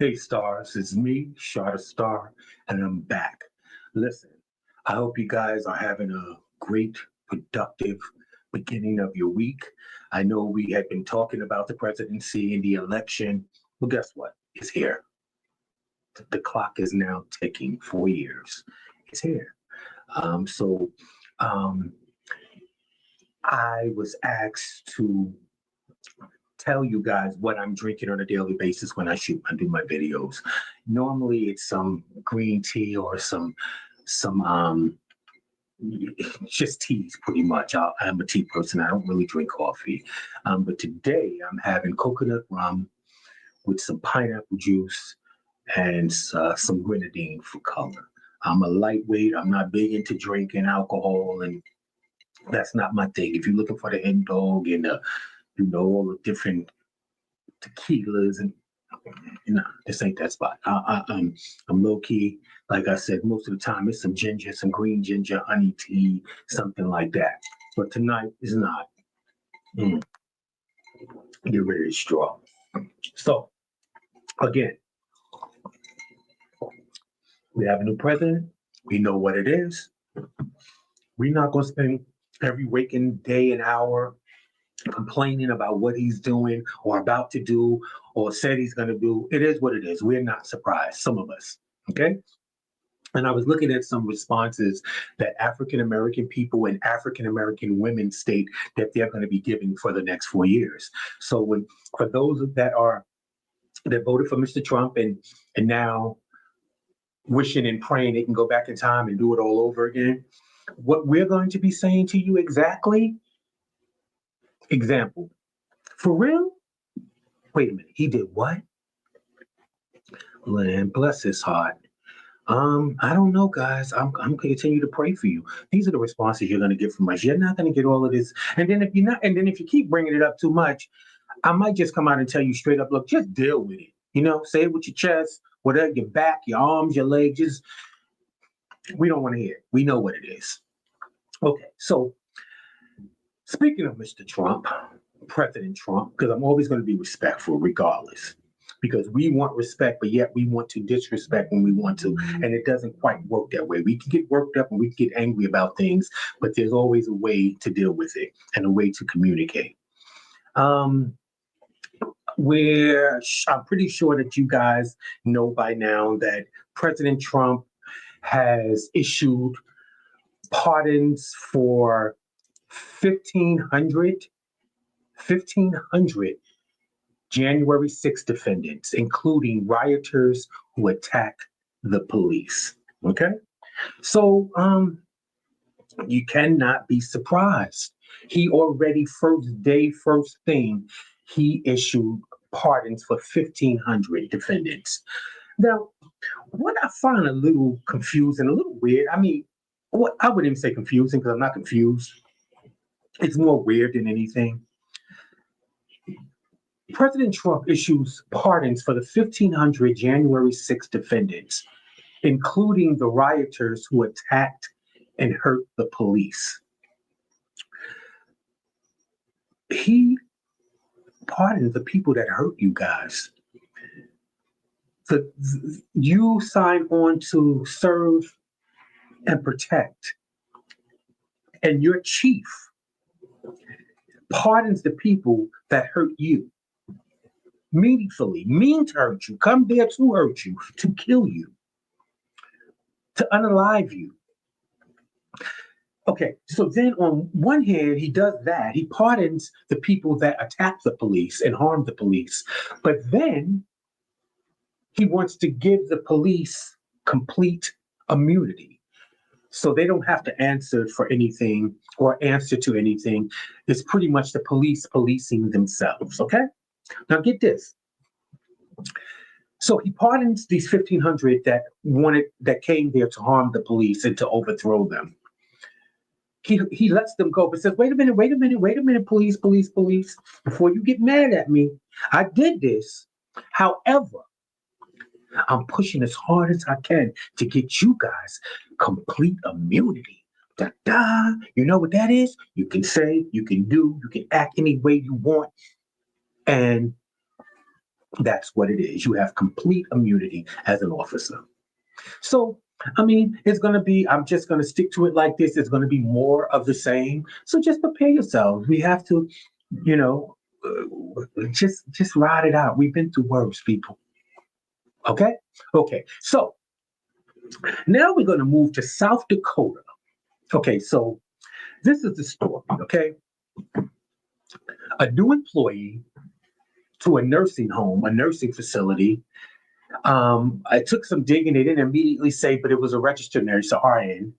Hey stars, it's me, Shot a Star, and I'm back. Listen, I hope you guys are having a great, productive beginning of your week. I know we had been talking about the presidency and the election. Well, guess what? It's here. The clock is now ticking. 4 years. It's here. So um, I was asked to tell you guys what I'm drinking on a daily basis when I do my videos. Normally it's some green tea or some just teas pretty much. I'm a tea person. I don't really drink coffee. But today I'm having coconut rum with some pineapple juice and some grenadine for color. I'm a lightweight. I'm not big into drinking alcohol, and that's not my thing. If you're looking for the end dog and all the different tequilas and this ain't that spot. I'm low key. Like I said, most of the time it's some ginger, some green ginger, honey tea, something like that. But tonight is not. Mm, get rid of the straw. So again, we have a new president. We know what it is. We're not gonna spend every waking day and hour complaining about what he's doing or about to do or said he's going to do. It is what it is. We're not surprised, some of us. Okay. And I was looking at some responses that African American people and African American women state that they're going to be giving for the next 4 years. So for those that voted for Mr. Trump and now wishing and praying they can go back in time and do it all over again, what we're going to be saying to you exactly. Example, for real? Wait a minute, he did what? Land bless his heart. I don't know, guys. I'm gonna continue to pray for you. These are the responses you're gonna get from us. You're not gonna get all of this, and then if you keep bringing it up too much, I might just come out and tell you straight up, look, just deal with it. Say it with your chest, whatever, your back, your arms, your legs. Just we don't want to hear it. We know what it is. Okay, so speaking of Mr. Trump, President Trump, because I'm always going to be respectful regardless, because we want respect, but yet we want to disrespect when we want to, and it doesn't quite work that way. We can get worked up and we can get angry about things, but there's always a way to deal with it and a way to communicate. I'm pretty sure that you guys know by now that President Trump has issued pardons for 1,500 January 6th defendants, including rioters who attacked the police. Okay? So you cannot be surprised. He already first thing, he issued pardons for 1,500 defendants. Now, what I find a little confusing, a little weird, I mean, I wouldn't even say confusing because I'm not confused. It's more weird than anything. President Trump issues pardons for the 1,500 January 6 defendants, including the rioters who attacked and hurt the police. He pardoned the people that hurt you guys. You signed on to serve and protect, and your chief pardons the people that hurt you. Meaningfully, mean to hurt you, come there to hurt you, to kill you, to unalive you. Okay, so then on one hand, he does that. He pardons the people that attack the police and harm the police. But then he wants to give the police complete immunity. So they don't have to answer for anything or answer to anything. It's pretty much the police policing themselves, okay? Now get this. So he pardons these 1,500 that came there to harm the police and to overthrow them. He lets them go, but says, wait a minute, police. Before you get mad at me, I did this. However, I'm pushing as hard as I can to get you guys complete immunity. Da-da. You know what that is? You can say, you can do, you can act any way you want. And That's what it is. You have complete immunity as an officer. So, I mean, it's going to be, I'm just going to stick to it like this. It's going to be more of the same. So just prepare yourselves. We have to, you know, just ride it out. We've been through worse, people. Okay? Okay. So now we're going to move to South Dakota. Okay. So this is the story. Okay. A new employee to a nursing home, a nursing facility. I took some digging. They didn't immediately say, but it was a registered nurse, a RN.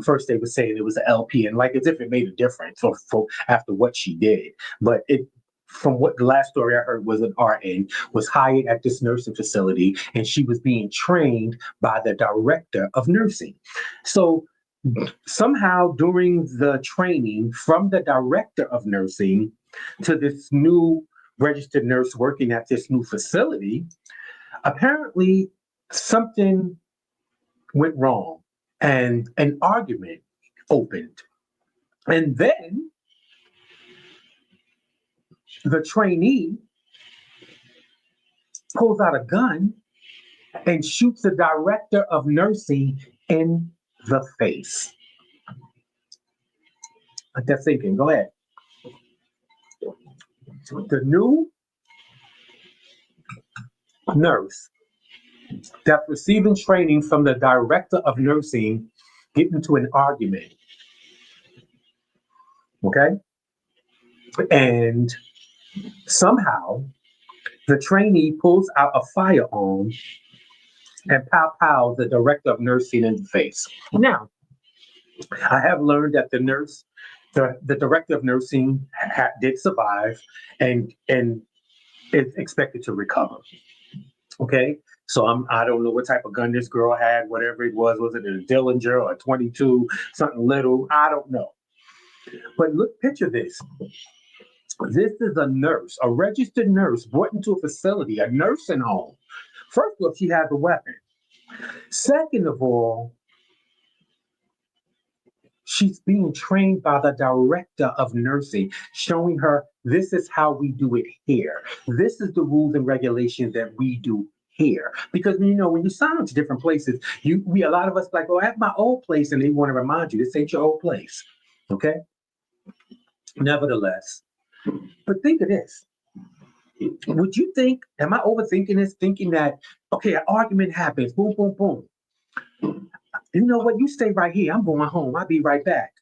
First, they were saying it was an LPN, like as if it made a difference for after what she did. But it, from what the last story I heard, was an RN was hired at this nursing facility, and she was being trained by the director of nursing. So somehow during the training from the director of nursing to this new registered nurse working at this new facility, apparently something went wrong and an argument opened. And then the trainee pulls out a gun and shoots the director of nursing in the face. Let that sink in. Go ahead. The new nurse that's receiving training from the director of nursing get into an argument. Okay? And somehow the trainee pulls out a firearm and pow pow the director of nursing in the face. Now, I have learned that the director of nursing did survive and is expected to recover. Okay, so I don't know what type of gun this girl had, whatever it was. Was it a Dillinger or a 22, something little? I don't know. But look, picture this. This is a nurse, a registered nurse brought into a facility, a nursing home. First of all, she has a weapon. Second of all, she's being trained by the director of nursing, showing her this is how we do it here. This is the rules and regulations that we do here. Because when you sign up to different places, a lot of us like, well, at my old place, and they want to remind you this ain't your old place. Okay. Nevertheless, but think of this. Would you think, am I overthinking this, thinking that, okay, an argument happens, boom, boom, boom. You know what? You stay right here. I'm going home. I'll be right back.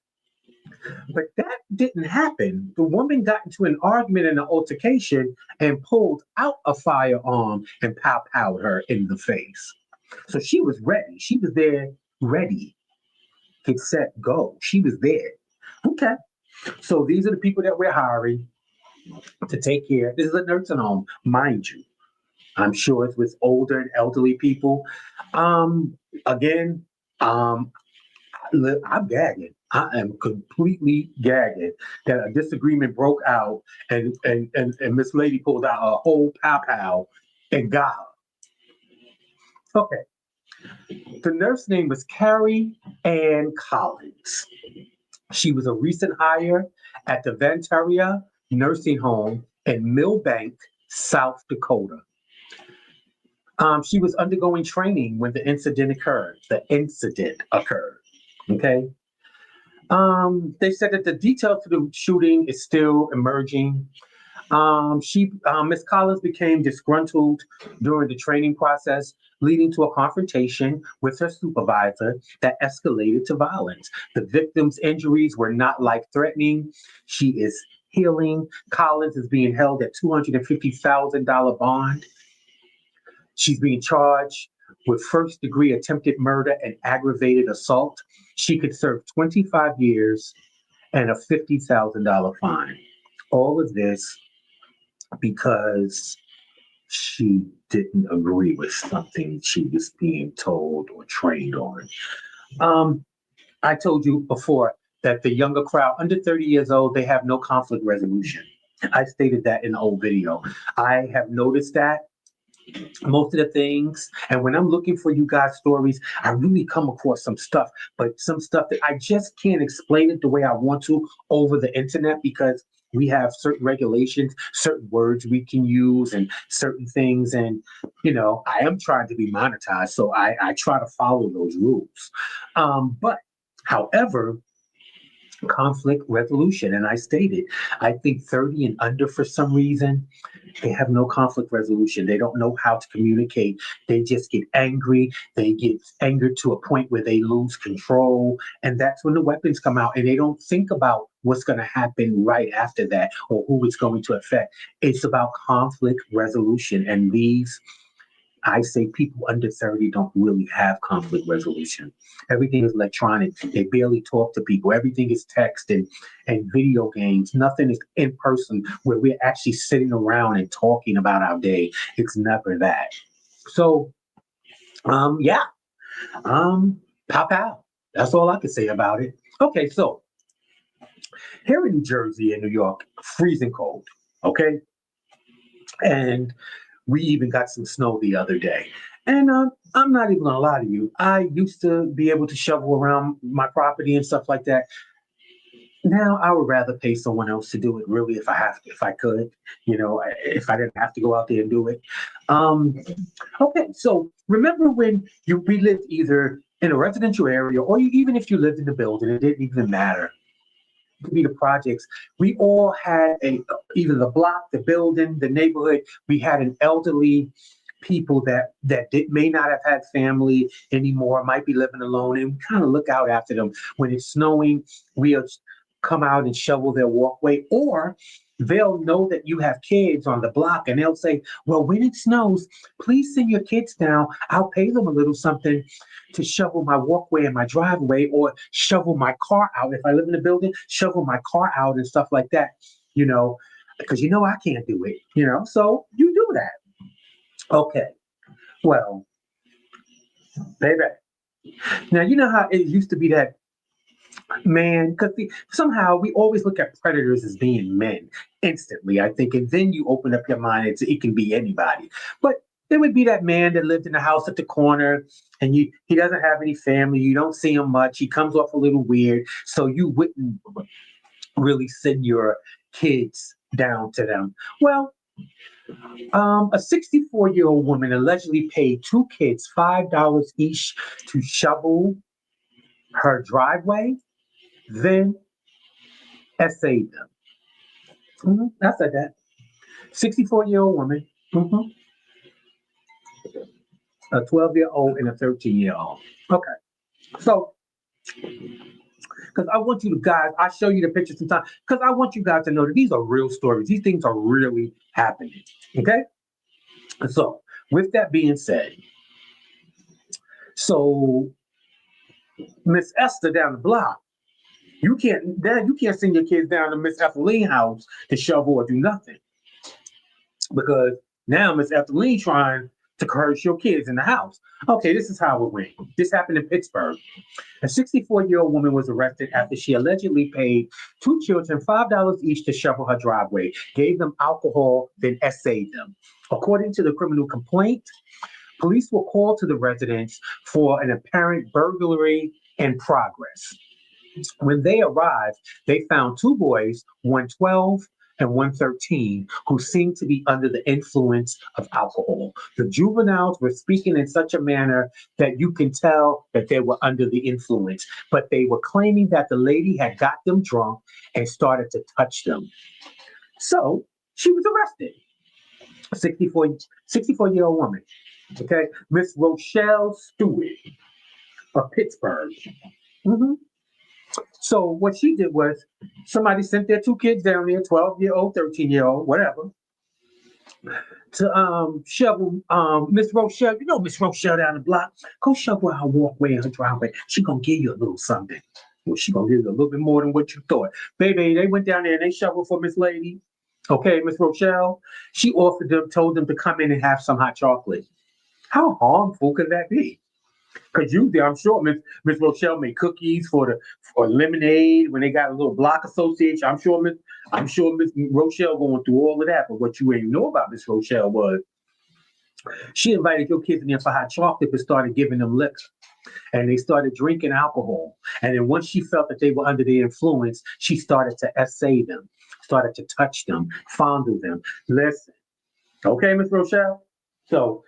But that didn't happen. The woman got into an argument and an altercation and pulled out a firearm and pow-powed her in the face. So she was ready. She was there ready. Get set, go. She was there. Okay. So these are the people that we're hiring to take care. This is a nursing home, mind you. I'm sure it's with older and elderly people. Again, I'm gagging. I am completely gagging that a disagreement broke out and Miss Lady pulled out a whole pow pow and got her. Okay. The nurse name was Carrie Ann Collins. She was a recent hire at the Venturia Nursing Home in Millbank, South Dakota. She was undergoing training when the incident occurred. Okay. They said that the details to the shooting is still emerging. Miss Collins became disgruntled during the training process, leading to a confrontation with her supervisor that escalated to violence. The victim's injuries were not life-threatening. She is healing. Collins is being held at $250,000 bond. She's being charged with first-degree attempted murder and aggravated assault. She could serve 25 years and a $50,000 fine. All of this because she didn't agree with something she was being told or trained on. I told you before that the younger crowd, under 30 years old, they have no conflict resolution. I stated that in the old video. I have noticed that most of the things, and when I'm looking for you guys stories, I really come across some stuff, but some stuff that I just can't explain it the way I want to over the internet because we have certain regulations, certain words we can use, and certain things. And, I am trying to be monetized, so I try to follow those rules. But, however, conflict resolution, and I stated, I think 30 and under, for some reason, they have no conflict resolution. They don't know how to communicate. They just get angry. They get angered to a point where they lose control. And that's when the weapons come out, and they don't think about what's going to happen right after that or who it's going to affect. It's about conflict resolution. And I say people under 30 don't really have conflict resolution. Everything is electronic. They barely talk to people. Everything is text and video games. Nothing is in person where we're actually sitting around and talking about our day. It's never that. So, yeah, pow pow. That's all I can say about it. Okay, so here in New Jersey and New York, freezing cold. Okay, and we even got some snow the other day. And I'm not even gonna lie to you. I used to be able to shovel around my property and stuff like that. Now I would rather pay someone else to do it. Really, if I could, if I didn't have to go out there and do it. Um, okay, so remember when we lived either in a residential area or even if you lived in the building, it didn't even matter to be the projects. We all had either the block, the building, the neighborhood. We had an elderly people that may not have had family anymore, might be living alone, and we kind of look out after them. When it's snowing, we'll come out and shovel their walkway, or they'll know that you have kids on the block and they'll say, well, when it snows, please send your kids down. I'll pay them a little something to shovel my walkway and my driveway, or shovel my car out. If I live in a building, shovel my car out and stuff like that, because I can't do it, so you do that. Okay. Well, baby. Now, you know how it used to be that man, because somehow we always look at predators as being men instantly, I think, and then you open up your mind, it can be anybody. But there would be that man that lived in the house at the corner, and he doesn't have any family. You don't see him much. He comes off a little weird, so you wouldn't really send your kids down to them. Well, a 64-year-old woman allegedly paid two kids $5 each to shovel her driveway, then essayed them. I said that. 64-year-old woman, a 12-year-old and a 13-year-old. Okay. So, because I want you guys, I'll show you the pictures sometime, because I want you guys to know that these are real stories. These things are really happening. Okay? So, with that being said, so Miss Esther down the block, you can't send your kids down to Miss Ethelene house to shovel or do nothing. Because now Miss Ethelene trying to curse your kids in the house. Okay, this is how it went. This happened in Pittsburgh. A 64-year-old woman was arrested after she allegedly paid two children $5 each to shovel her driveway, gave them alcohol, then essayed them. According to the criminal complaint, police were called to the residence for an apparent burglary in progress. When they arrived, they found two boys, one 12 and one 13, who seemed to be under the influence of alcohol. The juveniles were speaking in such a manner that you can tell that they were under the influence, but they were claiming that the lady had got them drunk and started to touch them. So she was arrested. A 64-year-old woman. Okay, Miss Rochelle Stewart of Pittsburgh. Mm-hmm. So what she did was somebody sent their two kids down there, 12-year-old, 13-year-old, whatever, to shovel Miss Rochelle. You know Miss Rochelle down the block. Go shovel her walkway and her driveway. She gonna give you a little something. Well, she gonna give you a little bit more than what you thought. Baby, they went down there and they shoveled for Miss Lady. Okay, Miss Rochelle. She offered them, told them to come in and have some hot chocolate. How harmful could that be? Because usually, I'm sure Miss Rochelle made cookies for lemonade when they got a little block association. I'm sure Miss Rochelle going through all of that. But what you ain't know about Miss Rochelle was she invited your kids in there for hot chocolate and started giving them liquor. And they started drinking alcohol. And then once she felt that they were under the influence, she started to essay them. started to touch them, fondle them. Listen, okay, Miss Rochelle? So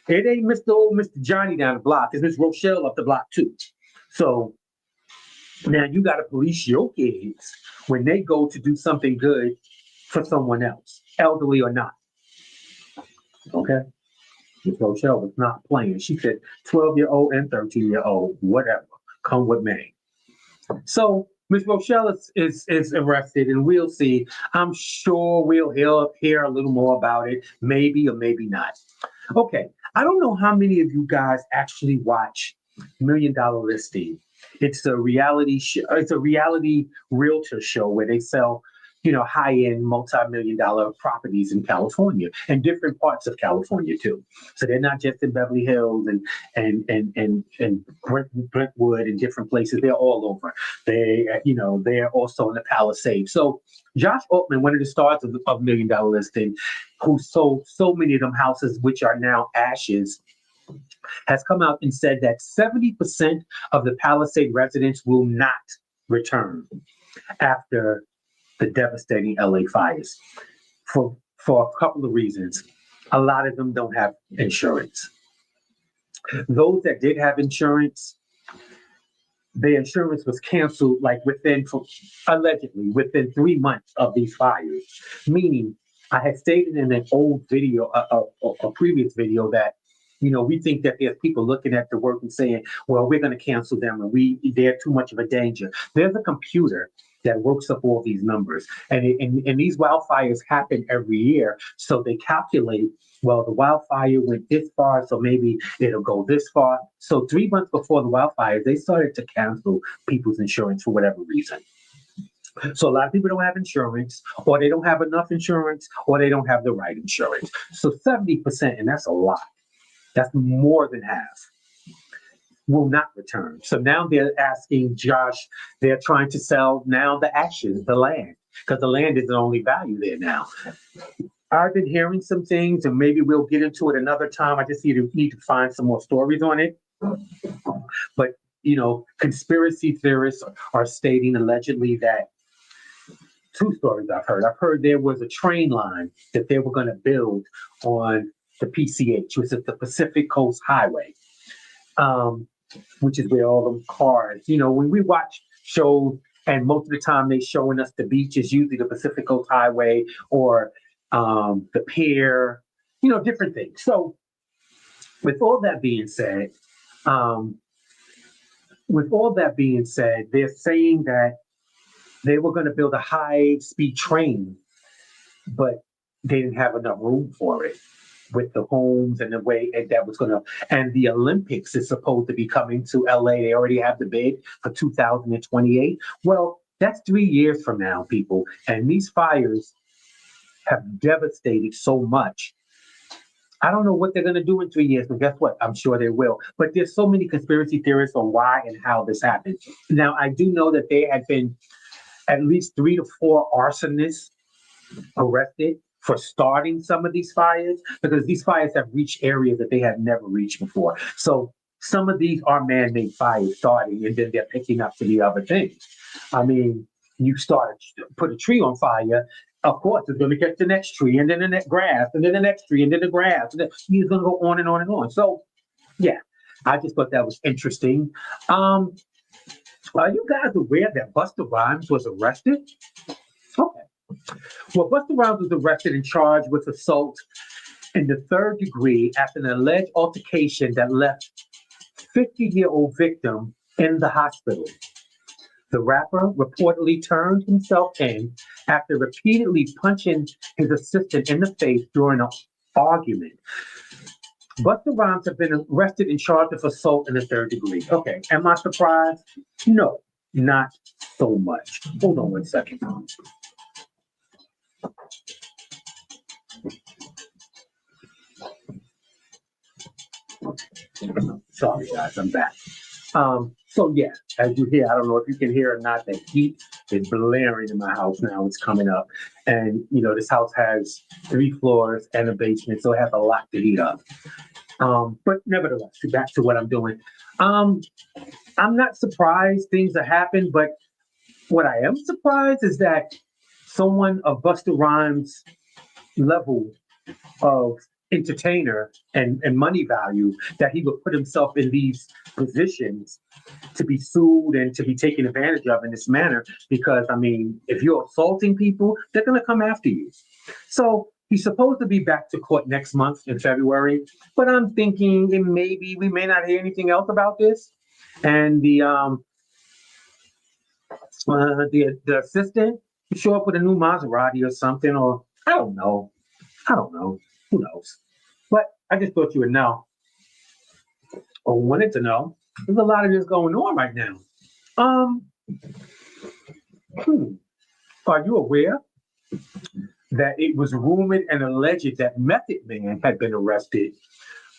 it ain't Mr. Johnny down the block, it's Miss Rochelle up the block too. So now you gotta police your kids when they go to do something good for someone else, elderly or not. Okay? Miss Rochelle was not playing. She said 12-year-old and 13-year-old, whatever, come with me. So Miss Rochelle is arrested, and we'll see. I'm sure we'll hear a little more about it, maybe or maybe not. Okay, I don't know how many of you guys actually watch Million Dollar Listing. It's a reality show. It's a reality realtor show where they sell, high-end, multi-million dollar properties in California and different parts of California too. So they're not just in Beverly Hills and Brentwood and different places. They're all over. They're also in the Palisades. So Josh Altman, one of the stars of Million Dollar Listing, who sold so many of them houses, which are now ashes, has come out and said that 70% of the Palisade residents will not return after the devastating LA fires for a couple of reasons. A lot of them don't have insurance. Those that did have insurance, the insurance was canceled allegedly within 3 months of these fires. Meaning, I had stated in an old video, a previous video, that we think that there's people looking at the work and saying, well, we're going to cancel them and they're too much of a danger. There's a computer that works up all these numbers. And these wildfires happen every year. So they calculate, well, the wildfire went this far, so maybe it'll go this far. So 3 months before the wildfires, they started to cancel people's insurance for whatever reason. So a lot of people don't have insurance, or they don't have enough insurance, or they don't have the right insurance. So 70%, and that's a lot. That's more than half, will not return. So now they're asking Josh, they're trying to sell now the ashes, the land, because the land is the only value there now. I've been hearing some things, and maybe we'll get into it another time. I just need to find some more stories on it. But, conspiracy theorists are stating allegedly that, two stories I've heard. I've heard there was a train line that they were going to build on the PCH, which is the Pacific Coast Highway, which is where all them cars, when we watch shows, and most of the time they showing us the beach is usually the Pacific Coast Highway or the pier, different things. So with all that being said, they're saying that they were going to build a high-speed train, but they didn't have enough room for it with the homes and the way that was going to. And the Olympics is supposed to be coming to LA. They already have the bid for 2028. Well, that's 3 years from now, people. And these fires have devastated so much. I don't know what they're going to do in 3 years, but guess what? I'm sure they will. But there's so many conspiracy theories on why and how this happened. Now, I do know that there had been at least 3 to 4 arsonists arrested for starting some of these fires, because these fires have reached areas that they have never reached before. So some of these are man-made fires starting, and then they're picking up to the other things. I mean, you put a tree on fire, of course, it's going to catch the next tree, and then the next grass, and then the next tree, and then the grass. And then it's going to go on and on and on. So, yeah, I just thought that was interesting. Are you guys aware that Busta Rhymes was arrested? Okay. Well, Busta Rhymes was arrested and charged with assault in the third degree after an alleged altercation that left 50-year-old victim in the hospital. The rapper reportedly turned himself in after repeatedly punching his assistant in the face during an argument. Busta Rhymes have been arrested and charged with assault in the third degree. Okay, am I surprised? No, not so much. Hold on 1 second. Sorry, guys, I'm back. So yeah, as you hear, I don't know if you can hear or not, the heat is blaring in my house now. It's coming up. And, this house has 3 floors and a basement, so it has a lot to heat up. But nevertheless, back to what I'm doing. I'm not surprised things have happened, but what I am surprised is that someone of Busta Rhymes' level of entertainer and money value that he would put himself in these positions to be sued and to be taken advantage of in this manner. Because, I mean, if you're assaulting people, they're going to come after you. So he's supposed to be back to court next month in February, but I'm thinking maybe we may not hear anything else about this. And the assistant show up with a new Maserati or something, or I don't know. I don't know. Who knows? But I just thought you would know or wanted to know. There's a lot of this going on right now. Um, hmm, are you aware that it was rumored and alleged that Method Man had been arrested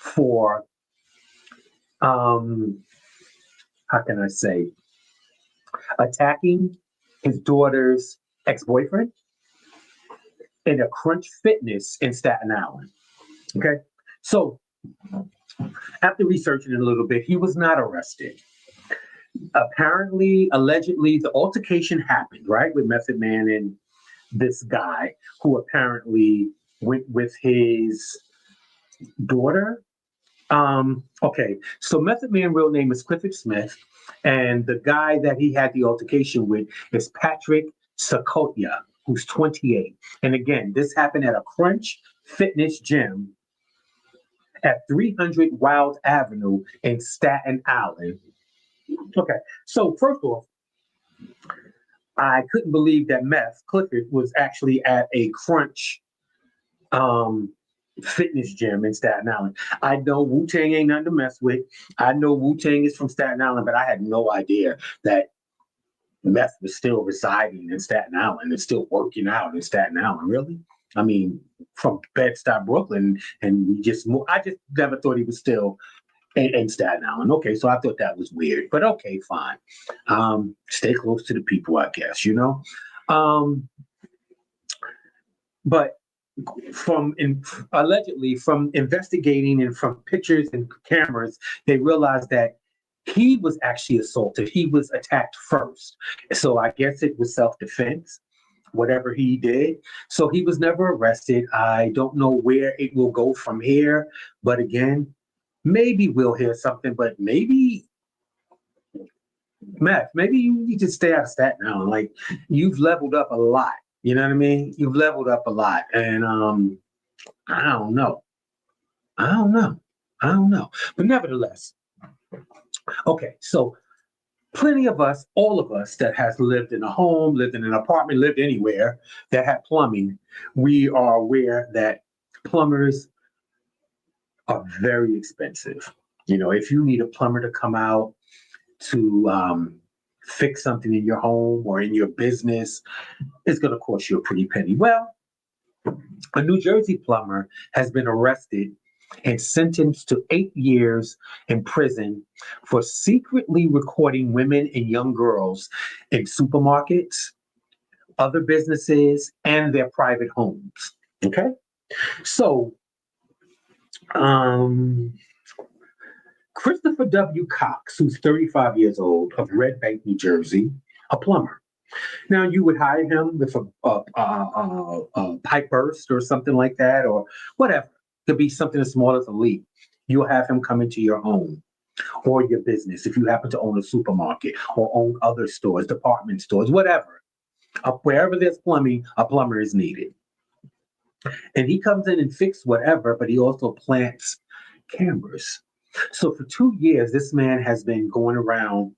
for how can I say, attacking his daughter's ex-boyfriend in a Crunch Fitness in Staten Island. Okay. So after researching it a little bit, he was not arrested. Apparently, allegedly, the altercation happened, right, with Method Man and this guy who apparently went with his daughter. Okay, so Method Man real name is Clifford Smith, and the guy that he had the altercation with is Patrick Sakotia, who's 28. And again, this happened at a Crunch Fitness gym at 300 Wild Avenue in Staten Island. Okay, so first off, I couldn't believe that Clifford was actually at a Crunch fitness gym in Staten Island. I know Wu Tang ain't nothing to mess with. I know Wu Tang is from Staten Island, but I had no idea that Meth was still residing in Staten Island and still working out in Staten Island. Really? I mean, from Bed-Stuy, Brooklyn, and we just moved. I just never thought he was still in Staten Island. Okay, so I thought that was weird, but okay, fine. Stay close to the people, I guess, you know? But allegedly from investigating and from pictures and cameras, they realized that he was actually assaulted. He was attacked first. So I guess it was self-defense, whatever he did. So he was never arrested. I don't know where it will go from here. But again, maybe we'll hear something, but maybe Matt, maybe you need to stay out of Staten Island. Like, you've leveled up a lot. You know what I mean? You've leveled up a lot. And I don't know. I don't know. I don't know. But nevertheless, okay, so plenty of us, all of us that has lived in a home, lived in an apartment, lived anywhere that had plumbing, we are aware that plumbers are very expensive. You know, if you need a plumber to come out to fix something in your home or in your business, it's going to cost you a pretty penny. Well, a New Jersey plumber has been arrested and sentenced to 8 years in prison for secretly recording women and young girls in supermarkets, other businesses, and their private homes. Okay? So, Christopher W. Cox, who's 35 years old, of Red Bank, New Jersey, a plumber. Now, you would hire him with a pipe burst or something like that, or whatever. Could be something as small as a leak. You'll have him come into your home or your business if you happen to own a supermarket or own other stores, department stores, whatever. Wherever there's plumbing, a plumber is needed. And he comes in and fixes whatever, but he also plants cameras. So for 2 years, this man has been going around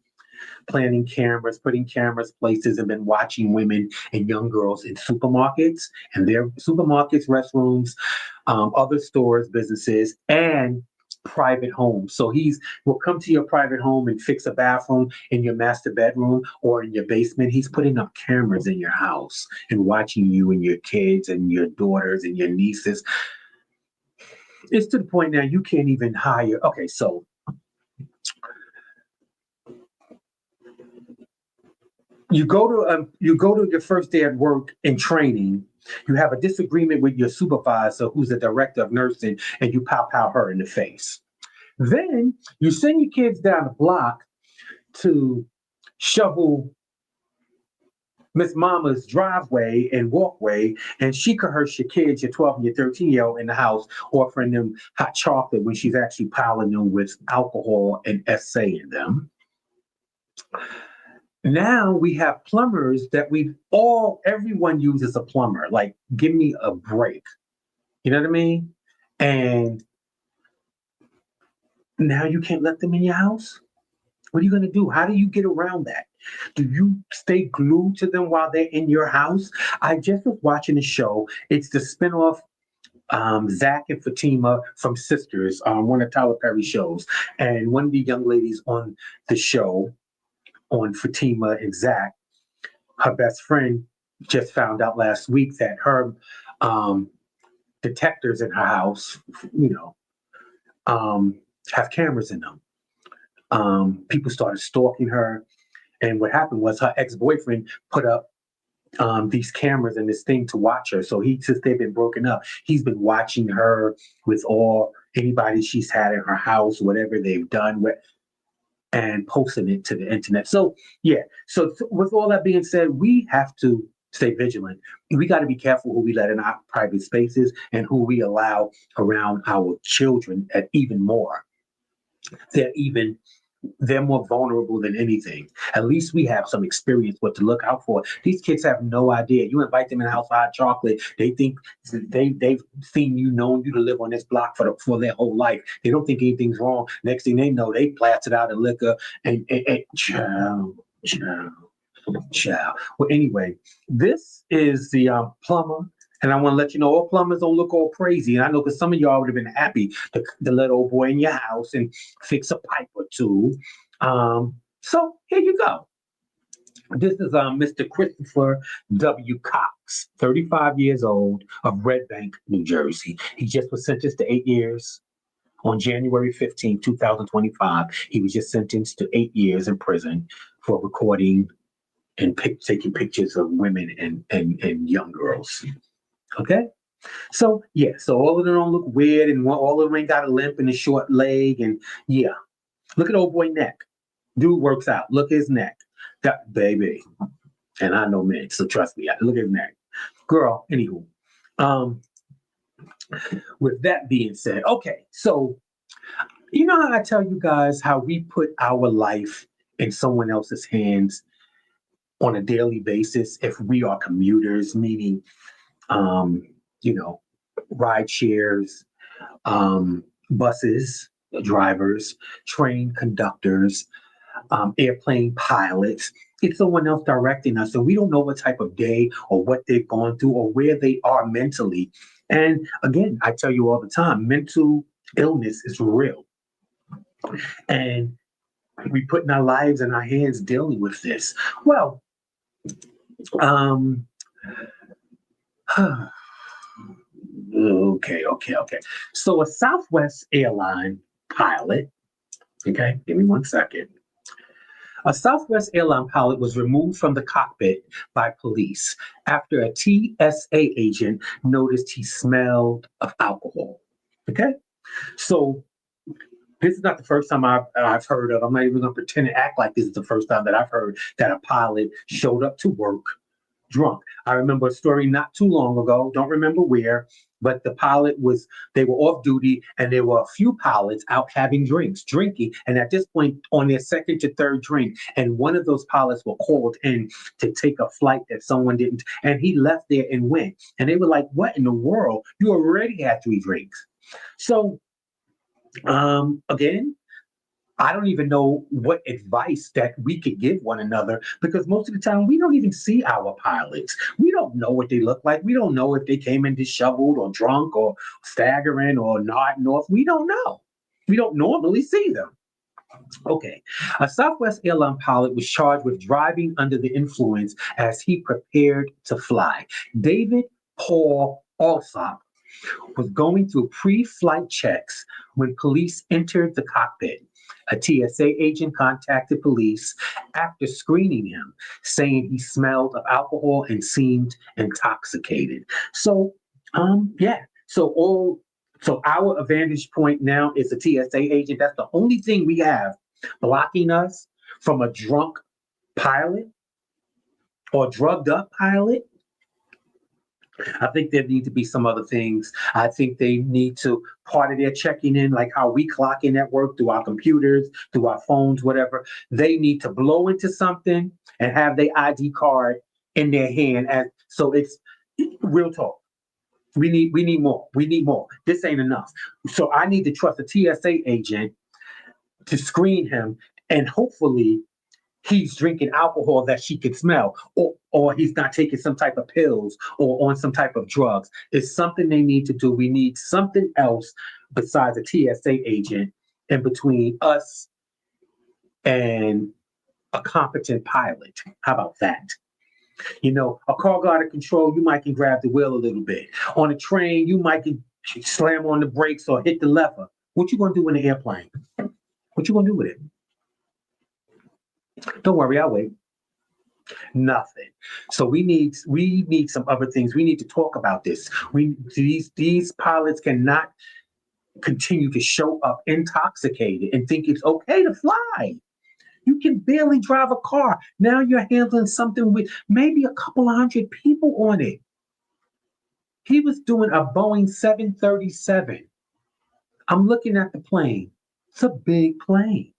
planting cameras, putting cameras places, and been watching women and young girls in supermarkets and their supermarkets, restrooms, other stores, businesses, and private homes. So will come to your private home and fix a bathroom in your master bedroom or in your basement. He's putting up cameras in your house and watching you and your kids and your daughters and your nieces. It's to the point now you can't even hire. Okay, so you go to your first day at work in training. You have a disagreement with your supervisor, who's the director of nursing, and you pow her in the face. Then you send your kids down the block to shovel Miss Mama's driveway and walkway, and she coerced your kids, your 12 and your 13-year-old, in the house, offering them hot chocolate when she's actually piling them with alcohol and SA in them. Now we have plumbers that everyone uses a plumber. Like, give me a break. You know what I mean? And now you can't let them in your house? What are you going to do? How do you get around that? Do you stay glued to them while they're in your house? I just was watching a show. It's the spinoff, Zach and Fatima from Sisters, one of Tyler Perry's shows. And one of the young ladies on the show, on Fatima and Zach, her best friend just found out last week that her detectors in her house, you know, have cameras in them. People started stalking her. And what happened was her ex-boyfriend put up these cameras and this thing to watch her. So since they've been broken up, he's been watching her with anybody she's had in her house, whatever they've done and posting it to the internet. So yeah. So with all that being said, we have to stay vigilant. We got to be careful who we let in our private spaces and who we allow around our children, and even more. They're more vulnerable than anything. At least we have some experience what to look out for. These kids have no idea. You invite them in the house for hot chocolate, they think they've seen you, known you to live on this block for their whole life. They don't think anything's wrong. Next thing they know, they blasted out in liquor and child. Well, anyway, this is the plumber. And I want to let you know, all plumbers don't look all crazy. And I know because some of y'all would have been happy to let old boy in your house and fix a pipe or two. So here you go. This is Mr. Christopher W. Cox, 35 years old, of Red Bank, New Jersey. He just was sentenced to 8 years. On January 15, 2025, he was just sentenced to 8 years in prison for recording and taking pictures of women and young girls. Okay? So, yeah, so all of them don't look weird, and all of them ain't got a limp and a short leg, and yeah. Look at old boy neck. Dude works out. Look at his neck. That baby. And I know men, so trust me. Look at his neck. Girl, anywho. With that being said, okay, so you know how I tell you guys how we put our life in someone else's hands on a daily basis if we are commuters, meaning ride shares, buses, drivers, train conductors, airplane pilots. It's someone else directing us. So we don't know what type of day or what they've gone through or where they are mentally. And again, I tell you all the time, mental illness is real. And we putting our lives in our hands dealing with this. Well, okay. So a Southwest airline pilot, okay, give me 1 second. A Southwest airline pilot was removed from the cockpit by police after a TSA agent noticed he smelled of alcohol. Okay, so this is not the first time I've heard of. I'm not even going to pretend to act like this is the first time that I've heard that a pilot showed up to work drunk. I remember a story not too long ago, don't remember where, but they were off duty and there were a few pilots out having drinking. And at this point, on their second to third drink, and one of those pilots were called in to take a flight that someone didn't, and he left there and went. And they were like, what in the world? You already had 3 drinks. So, again, I don't even know what advice that we could give one another because most of the time we don't even see our pilots. We don't know what they look like. We don't know if they came in disheveled or drunk or staggering or nodding off. We don't know. We don't normally see them. Okay. A Southwest airline pilot was charged with driving under the influence as he prepared to fly. David Paul Alsop was going through pre-flight checks when police entered the cockpit. A TSA agent contacted police after screening him, saying he smelled of alcohol and seemed intoxicated. So, yeah. So our advantage point now is the TSA agent. That's the only thing we have blocking us from a drunk pilot. or drugged up pilot. I think there need to be some other things. I think they need to, part of their checking in, like how we clock in at work through our computers, through our phones, whatever. They need to blow into something and have their ID card in their hand. As so, it's real talk. We need more. We need more. This ain't enough. So I need to trust a TSA agent to screen him, and hopefully he's drinking alcohol that she can smell, or he's not taking some type of pills or on some type of drugs. It's something they need to do. We need something else besides a TSA agent in between us and a competent pilot. How about that? A car got out of control, you might can grab the wheel a little bit. On a train, you might can slam on the brakes or hit the lever. What you gonna do in the airplane? What you gonna do with it? Don't worry, I'll wait. Nothing. So we need some other things. We need to talk about this. These pilots cannot continue to show up intoxicated and think it's okay to fly. You can barely drive a car. Now you're handling something with maybe a couple of hundred people on it. He was doing a Boeing 737. I'm looking at the plane. It's a big plane.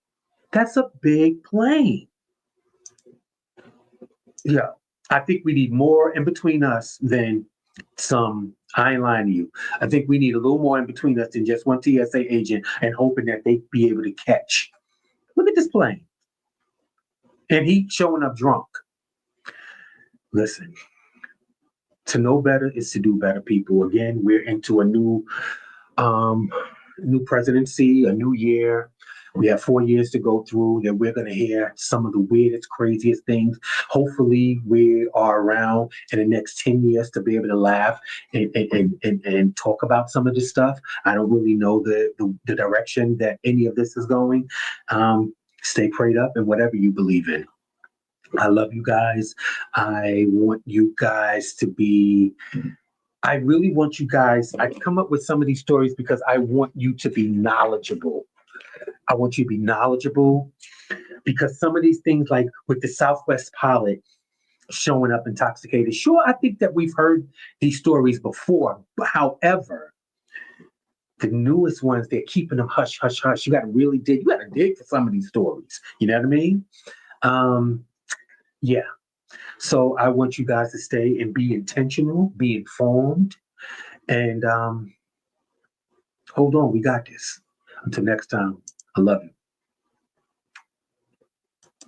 That's a big plane. Yeah. I think we need more in between us than some. I ain't lying to you. I think we need a little more in between us than just one TSA agent and hoping that they be able to catch. Look at this plane. And he showing up drunk. Listen, to know better is to do better, people. Again, we're into a um new presidency, a new year. We have 4 years to go through that. We're going to hear some of the weirdest, craziest things. Hopefully, we are around in the next 10 years to be able to laugh and talk about some of this stuff. I don't really know the direction that any of this is going. Stay prayed up in whatever you believe in. I love you guys. I want you guys to be I really want you guys, I come up with some of these stories because I want you to be knowledgeable. I want you to be knowledgeable because some of these things, like with the Southwest pilot showing up intoxicated, sure, I think that we've heard these stories before. But however, the newest ones, they're keeping them hush, hush, hush. You got to dig for some of these stories. You know what I mean? Um, yeah. So I want you guys to stay and be intentional, be informed, and hold on. We got this. Until next time, I love you.